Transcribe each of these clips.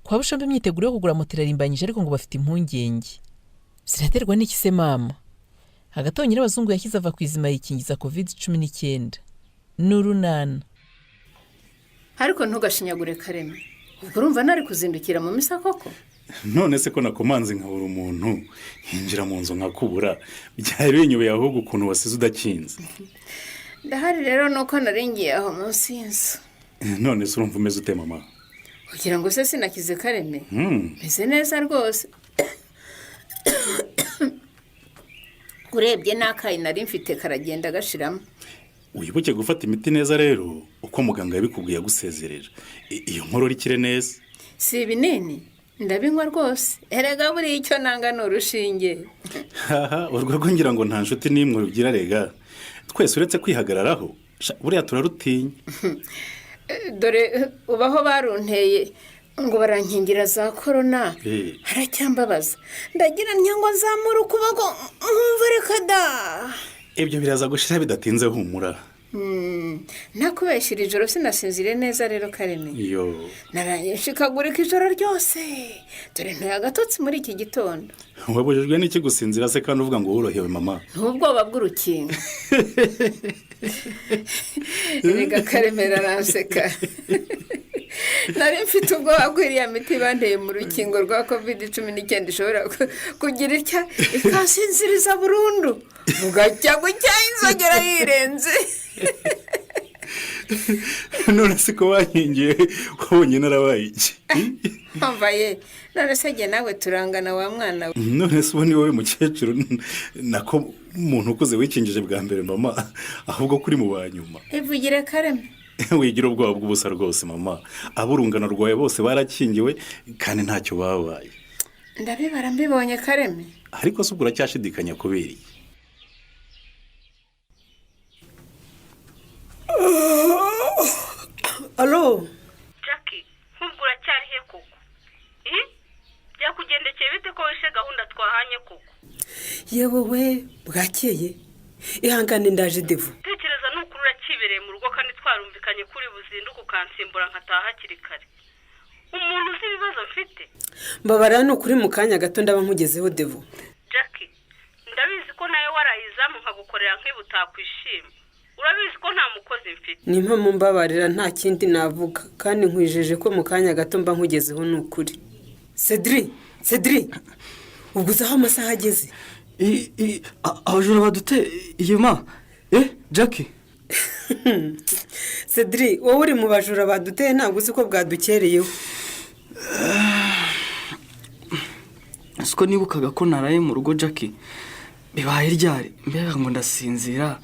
kwa Bushombe imyiteguro yo kugura moto irarimbanyije ariko ngo bafite impungenge. Ziraterwa n'iki se mama? Hagati aho Nyirabazungu yashyize ava ku izima yikingiza COVID-19 n'urunana. Ariko ntugashinyagure Kareme. Ubwo urumva nari kuzindukira mu misa koko? None se ko nakomanze nkabura umuntu hinjira mu nzu nkakubura byari binyobeye ahubwo ukuntu wasize udakinze. Ndahari rero nuko naringiye aho munsi y'inzu. None se urumva umeze ute mama? Kugira ngo se sinakize Kareme. Meze neza rwose. Urebye n'akayi nari mfite karagenda gashiramo. Wibuke gufata imiti neza rero uko muganga yabikubwiye gusezerera. Iyo nkorora ikire neza. Si ibinini ndabinywa rwose. Erega buri icyo nanga n'urushinge. Urwo ngira ngo nta nshuti n'imwe rugira rega. Twese uretse kwihagararaho buriya turarutinya. Dore ubaho barunteye ngo barankingira za corona. Haracyambabaza. Ndagira nyango zamura ukuboko nkumva reka da. Ibyo biraza gushira bidatinze humura. Nakubeshira ijoro sinasinzire neza rero Kareme. Yo. Naraye shikagurika ijoro ryose. Dore ntoya gatotsi muri iki gitondo. Wabujijwe n'iki gusinzira se kandi uvuga ngo worohewe mama? N'ubwoba bw'urukingo. Erega Kareme aranseka. Nari mfite ubwoba bw'iriya miti bandeye mu rukingo rwa COVID-19 ishobora kugira icya ikasinziriza burundu. Mugacya gucya inzogera yirenze. None se ko wankingiye wabonye narabaye iki? Mvaye none se jye nawe turangana wa mwana. None se ubone wowe mukecuru nako umuntu ukuze wikingije bwa mbere mama ahubwo kuri mu banyuma. Ivugire Kareme. Wigira ubwoba bw'ubusa rwose mama. Aburungano rwawe bose barakingiwe kandi ntacyo babaye. Ndabibara mbibonye Kareme. Ariko se ubura cyashidikanya kubera iki? Allo Jackie, nkubwira cyari he koko? Byakugendekeye bite ko wishe gahunda twahanye koko? Yewe we bwakeye. Ihangane ndaje devu. Tekereza n'ukuri urakibereye mu rugo kandi twarumvikanye kuri buzinduka ukansimbura nkataha hakiri kare. Umuntu uzi ibibazo mfite? Mbabara n'ukuri mu kanya gato ndaba nkugezeho devu. Jackie, ndabizi ko nawe warayizamu nkagukorera nk'ibutakwishima. Urabizi ko nta mukozi mfite. Ni mpamvu mbabarira nta kindi navuga kandi nkwijeje ko mu kanya gato mba nkugezeho n'ukuri. Cedri ubuze aho amasaha ageze. Abajura badute iyuma Jackie. Cedri wowe uri mu bajura baduteye ntabwo uzi ko bwadukereyeho. Siko nibukaga ko naraye mu rugo Jackie. Bibaye ryari mbega ngo ndasinzira.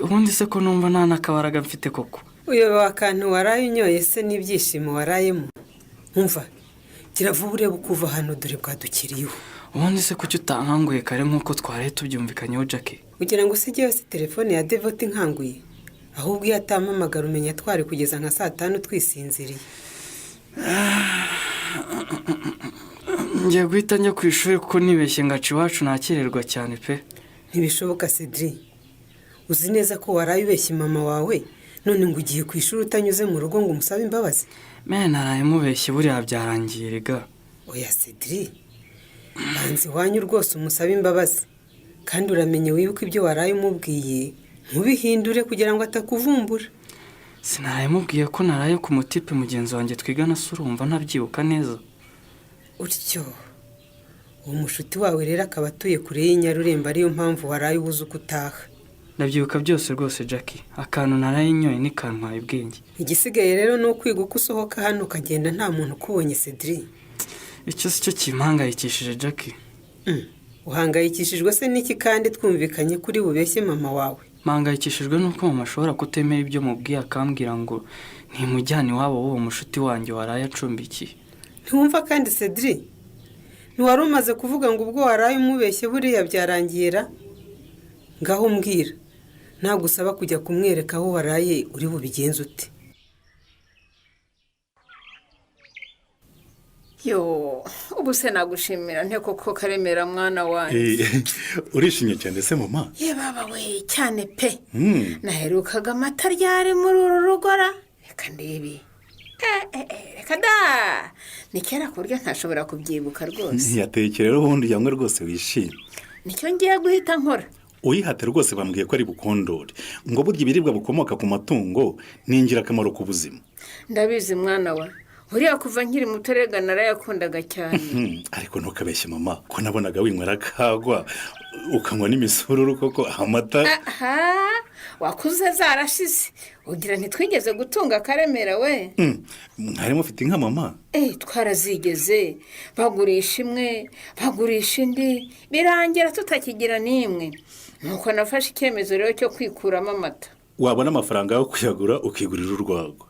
Ubundi se ko numva nta nakabaraga mfite koko. Uyobewe akantu waraye unyoye se n'ibyishimo warayemo. Umva kiravuba ureba ukuva hano dore bwadukiriyeho. Ubundi se kuki utankanguye kare nk'uko twaraye tubyumvikanyeho Jackie? Ugira ngo sijye yose telefone ya Devoti nkanguye. Ahubwo iyo atampamagara umenya twari kugeza nka 5:00 twisinziriye. Ngiye guhita njya ku ishuri kuko nibeshye ngaca iwacu nakirerwa cyane pe. Ntibishoboka Cedri. Uzi neza ko waraye ubeshye mama wawe none ngo ugiye ku ishuri utanyuze mu rugo ngo umusabe imbabazi. Naraye mubeshye buriya byarangiye rega. Oya Cedri. Banzi wanyu rwose umusabe imbabazi. Kandi uramenye wibuka ibyo waraye umubwiye ntubihindure kugira ngo atakuvumbura. Sinaraye mubwiye ko naraye ku mutipe mugenzi wanjye twigana surumva ntabyibuka neza. Utyo uwo mushuti wawe rero akaba atuye kure y'Inyarurembo ariyo mpamvu waraye ubuze ukutaha. Ndabyibuka byose rwose Jackie. Akantu naraye nyoye ni kantwaye ubwenge. Igisigaye rero no kwiga uko usohoka hano ukagenda nta muntu ukubonye Cedri. Icyo si cyo kimpangayikishije Jackie. Uhangayikishijwe se n'iki kandi twumvikanye kuri bubeshye mama wawe? Mpangayikishijwe nuko mama ashobora kutemera ibyo mubwiye akambwira ngo ntimujyane iwabo w'uwo mushuti wanjye waraye acumbikiye. Ntiwumva kandi Cedri? Ntiwari umaze kuvuga ngo ubwo waraye umubeshye buriya byarangiyera? Ngaho mbwira. Nagusaba kujya kumwereka aho waraye uri bubigenze ute? Yo, ubu se nagushimira nte koko Karemera mwana wanjye. Urishimye cyane se mama? Ye baba we cyane pe. Naherukaga amata ryari muri uru rugora. Reka ndibi. reka da ni kera ku buryo ntashobora kubyibuka rwose. ntiyatekere rero ubundi yanywe rwose wishimye. nicyo ngiye guhita nkora. uyihate rwose bambwiye ko ari bukondore ngo burya ibiribwa bukomoka ku matungo ni ingirakamaro ku buzima. ndabizi mwana wa uriya kuva nkiri muto rega narayakundaga cyane. ariko ntukabeshye mama ko nabonaga winywera akagwa ukanywa n'imisururu koko amata. wakuze zarashize ugira ntitwigeze gutunga Karemera we. mwari mufite inka mama? twarazigeze bagurisha imwe bagurisha indi birangira tutakigira n'imwe nuko nafashe icyemezo rero cyo kwikuramo amata. wabona amafaranga yo kuyagura ukigurira urwagwa.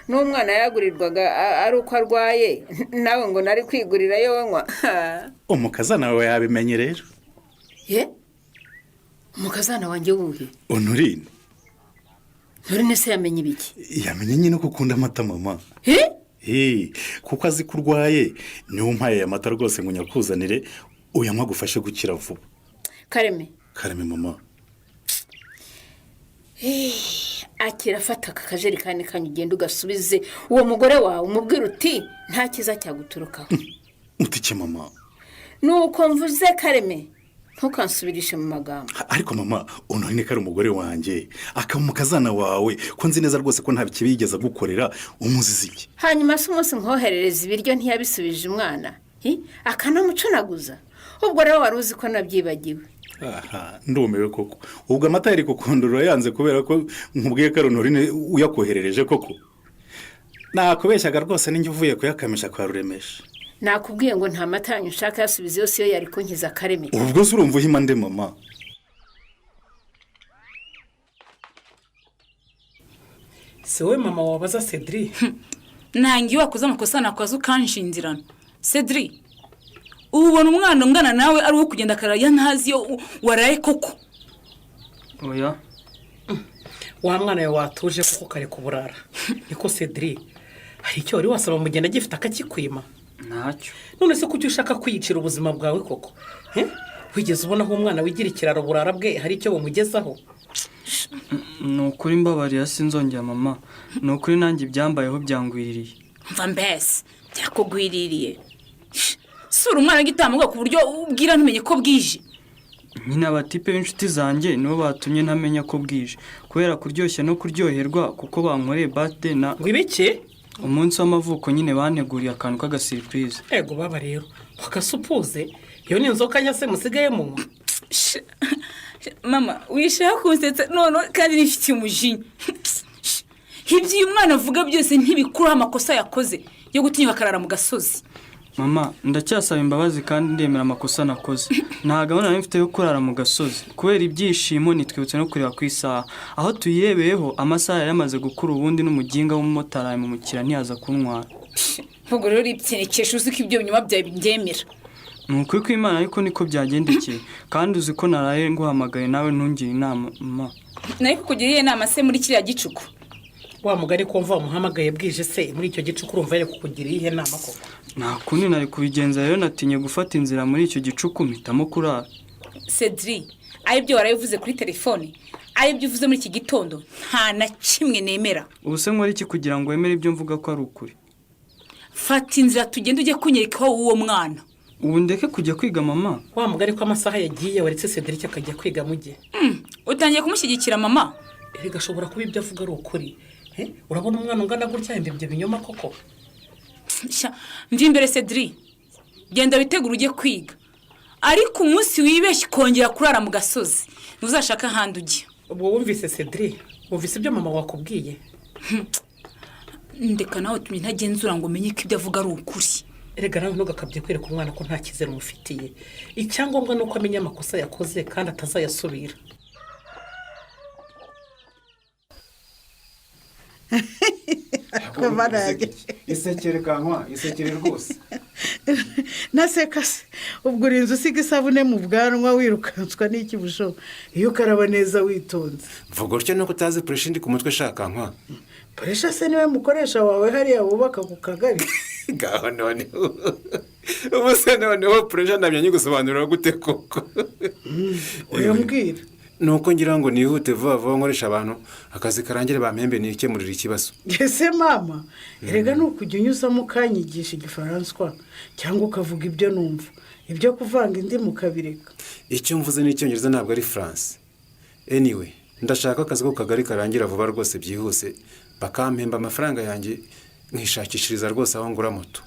n'umwana yagurirwaga ari uko arwaye nawe ngo nari kwigurira yo nywa. umukazana wawe yabimenye rero. umukazana wanjye wuhe? Honorine. Honorine se yamenye ibiki? yamenye nyine ko ukunda amata mama. kuko azi ko urwaye niwe umpaye aya mata rwose ngo nyakuzanire uyanywa agufashe gukira vuba. Kareme mama. akira afata aka kajerekani kanyu ugenda ugasubize uwo mugore wawe umubwira uti nta kiza cyaguturukaho. utike mama. nuko mvuze Kareme ntukansubirishe mu magambo. ariko mama Honorine ko ari umugore wanjye akaba umukazana wawe ko nzi neza rwose ko nta bikibi yigeze agukorera umuzizi iki. hanyuma se umunsi nkoherereza ibiryo ntiyabisubije umwana akanamucunaguza ubwo rero wari uzi ko nabyibagiwe. ndumiwe koko ubwo amata yari kukondorora yanze kubera ko nkubwiye ko Honorine uyakoherereje koko. nakubeshyaga rwose ninjye uvuye kuyakamisha kwa Ruremesha. nakubwiye ngo nta mata yanyu nshaka yasubize yose iyo yari kunkiza Kareme. ubwo se urumva uhima nde mama? si wowe mama wabaza Cedric? nange iyo wakoze amakosa nakoze ukanshinzirana Cedric. ubona umwana ungana nawe ari uwo kugenda akaraya ntazi iyo waraye koko. oya wa mwana yawe watuje kuko kare kuburara niko Cedric. hari icyo wari wasaba mugenda gifite akakikwima? ntacyo. none se kuki ushaka kwiyicira ubuzima bwawe koko? wigeze ubona aho umwana wigira ikiraro burara bwe hari icyo bumugezaho? ni ukuri mbabarira sinzongera mama. ni ukuri nanjye ibyambayeho byangwiririye. mva mbese byakugwiririye. sura umwana w'igitambambuga ku buryo ubwira ntumenye ko bwije. nyine abatipe b'inshuti zanjye nibo batumye ntamenya ko bwije kubera kuryoshya no kuryoherwa kuko bankoreye birthday na ngo ibiki umunsi w'amavuko nyine banteguriye akantu k'agasiripurize. ego baba rero wakasupuze iyo ni inzoka nyase musigaye mu mama wishaka kunsetsa none kandi nifitiye umujinya. ibyo uyu mwana avuga byose ntibikuraho amakosa yakoze yo gutinyuka akarara mu gasozi. mama ndacyasaba imbabazi kandi ndemera amakosa nakoze. nta gahunda mfite yo kurara mu gasozi kubera ibyishimo nitwibutse no kureba ku isaha aho tuyirebeyeho amasaha yari yamaze gukura ubundi n'umuginga w'umumotari arayimumukira ntiyaza kuntwara. ntabwo rero ibyerekesha uzi ko ibyo binyuma byawe byemera. ni ukuri kw'Imana ariko niko byagendekeye kandi uzi ko naraye nguhamagaye nawe ntungire inama mama. nari kukugiriye inama se muri kiriya gicuku? wa mugari ko mva umuhamagaye bwije se muri icyo gicuku urumva yari kukugira iyihe nama koko? nta kundi nari kubigenza rero natinye gufata inzira muri icyo gicuku mpitamo kurara. Cedric aribyo warabivuze kuri telefone aribyo uvuze muri iki gitondo nta na kimwe nemera. ubu se nkora iki kugira ngo wemere ibyo mvuga ko ari ukuri? fata inzira tugende ujye kunyerekaho uwo mwana. ubu ndeke kujya kwiga mama? wa mugari ko amasaha yagiye waretse Cedric akajya kwiga mu gihe utangiye kumushyigikira mama? erega ashobora kuba ibyo avuga ari ukuri. urabona umwana ungana gutya yembe ibyo binyoma koko? mvi imbere Cedric genda witegura ujye kwiga ariko umunsi wibeshye kongera kurara mu gasozi ntuzashaka ahandi ujya. ubwo wumvise Cedric? wumvise ibyo mama wakubwiye? ndeka nawe tumye ntagenzura ngo umenye ko ibyo avuga ari ukuri. erega nawe ntugakabye kwereka umwana ko nta cyizere umufitiye. icyangombwa ni uko amenya amakosa yakoze kandi atazayasubira. isekere kankwa isekere rwose. naseka se ubwo urinze usiga isabune mu bwanwa wirukanswa n'iki bushobo iyo ukaraba neza witonze. mvuga utyo nuko utazi puresha indi ku mutwe shaka kankwa. puresha se niwe mukoresha wawe hariya wubaka ku kagari? ngaho noneho ubu se noneho puresha ntabyo nyigusobanurira gute koko? uyambwira. ni uko ngira ngo nihute vuba vuba nkoresha abantu akazi karangire bampembe nikemurira ikibazo. ese mama erega ni ukujya unyuzamo ukanyigisha igifaransa cyangwa ukavuga ibyo numva ibyo kuvanga indimu ukabireka. Icyo mvuze n'icyongereza ntabwo ari France. Anyway, ndashaka akazi ko kagari karangira vuba rwose byihuse bakampemba amafaranga yanjye nkishakishiriza rwose aho ngura moto.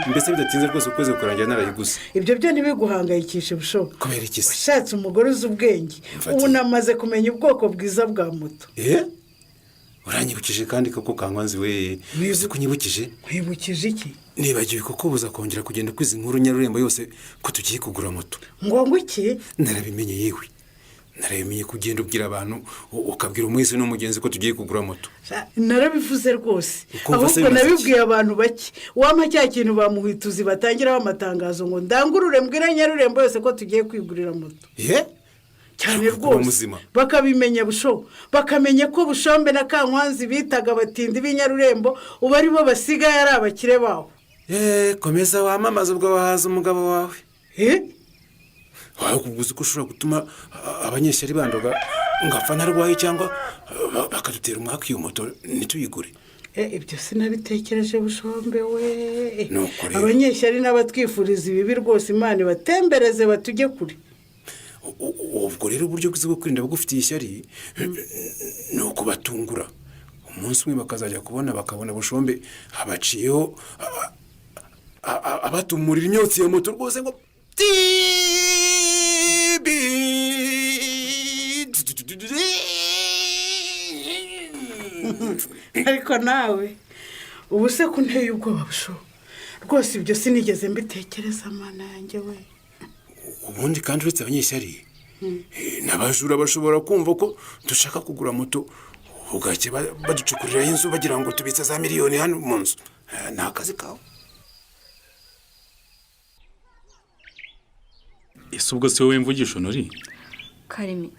Mbese bidatinze rwose ukwezi kurangira narayiguze. Ibyo byo ntibiguhangayikishe bushoboka. Kubera iki se? Ushatse umugore uzi ubwenge ubu namaze kumenya ubwoko bwiza bwa moto. Uranyibukije kandi koko Kankwanzi we. Uzi kunyibukije? Kwibukije iki? Nibagiwe kukubuza kongera kugenda kwiza inkuru Nyarurembo yose ko tugiye kugura moto. Ngo iki? Narabimenye yewe. Narabimenye kugenda ubwira abantu ukabwira umwese n'umugenzi ko tugiye kugura moto. Narabivuze rwose. Ahubwo nabibwiye abantu bake. Wampa cya kintu bamuhituzi batangiraho amatangazo ngo ndangurure mbwira Nyarurembo yose ko tugiye kwigurira moto. Cyane rwose bakabimenya busho bakamenya ko Bushombe na Kankwanzi bitaga abatindi b'Inyarurembo ubu ari bo basigaye ari abakire bawo. Komeza wamamaza ubwo wahaza umugabo wawe. Wakubuze ko ushobora gutuma abanyeshyari bandoga ngapfa ntarwaye cyangwa bakadutera umwaka iyo moto ntituyigure. Ibyo sinabitekereje Bushombe we. Abanyeshyari n'abatwifuriza ibibi rwose Imana batembereze batujye kure. Ubwo rero uburyo bwiza bwo kwirinda bagufitiye ishyari ni ukubatungura. Umunsi umwe bakazajya bakabona Bushombe abaciyeho abatumurira imyotsi ya moto rwose ngo ariko nawe ubu se kunteye ubwoba busho rwose ibyo sinigeze mbitekereza mana yanjye we. Ubundi kandi uretse abanyeshyari n'abajura bashobora kumva ko dushaka kugura moto ugake baducukurira inzu bagira ngo tubitse za miliyoni hano mu nzu. Ni akazi kawe. Ese ubwo se wowe mvugisha Honori? Karemi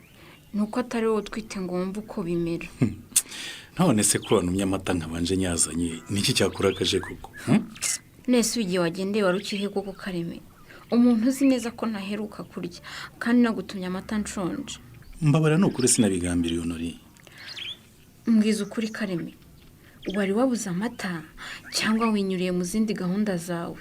nuko atari wowe twite ngo wumve uko bimera. None se ko wanumye amata nkabanje nyazanye niki cyakurakaje koko? Nese ugiye wagendeye warukihe koko Karemi? Umuntu uzi neza ko ntaheruka kurya kandi nagutumye amata nshonje. Mbabara nukuri sinabigambiriye Honori. Mbwiza ukuri Karemi. Wari wabuze amata cyangwa winyuriye mu zindi gahunda zawe?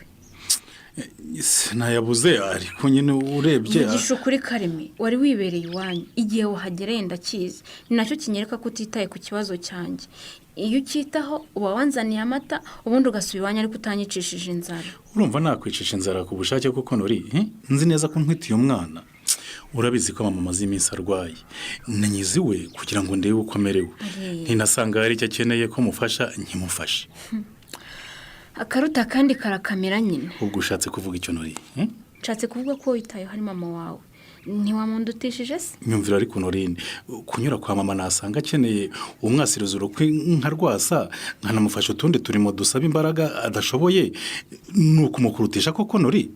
Sinayabuze ariko nyine urebye. Mvugisha ukuri Karemi wari wibereye iwanyu igihe wahagereye ndakizi ni nacyo kinyereka ko utitaye ku kibazo cyanjye. Iyo ukitaho uba wanzaniye amata ubundi ugasubira iwanyu ariko utanyicishije inzara. Urumva nakwicisha inzara ku bushake kuko Honori nzi neza ko nkwitiye umwana. Urabizi ko mama amaze iminsi arwaye nanyiziwe kugira ngo ndebe uko amerewe. Ntinasanga hari icyo akeneye ko mufasha nkimufashe. Akaruta kandi karakamera nyine. Ubwo ushatse kuvuga icyo Honori? Nshatse kuvuga ko witayeho hari mama wawe. Ntiwamundutishije se? Nyumvira ariko Honori kunyura kwa mama nasanga akeneye umwasirizo urukwe nka rwasa nkanamufasha utundi turimo dusaba imbaraga adashoboye nuko umukurutisha koko Honori.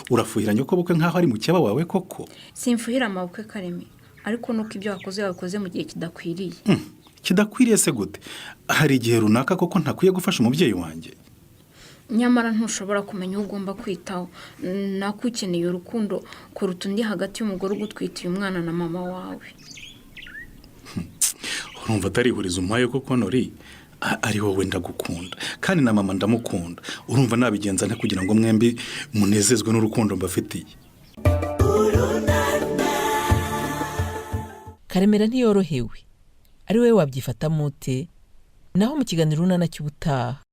Urafuhira nyoko bukwe nkaho ari mu cyaba wawe koko? Simfuhira amabukwe Karemi ariko nuko ibyo wakoze mu gihe kidakwiriye. Kidakwiriye se gute? Hari igihe runaka koko ntakwiye gufasha umubyeyi wanjye. Nyamara ntushobora kumenya ugomba kwitaho nakukeneye urukundo kuruta undi hagati y'umugore ugutwitiye umwana na mama wawe. Urumva atarihuriza umpaye koko Honori? Ari wowe ndagukunda kandi na mama ndamukunda. Urumva nabigenza nte kugira ngo mwembi munezezwe n'urukundo mbafitiye? Karemera ntiyorohewe ari we wabyifatamo ute? Naho mu kiganiro runana cy'ubutaha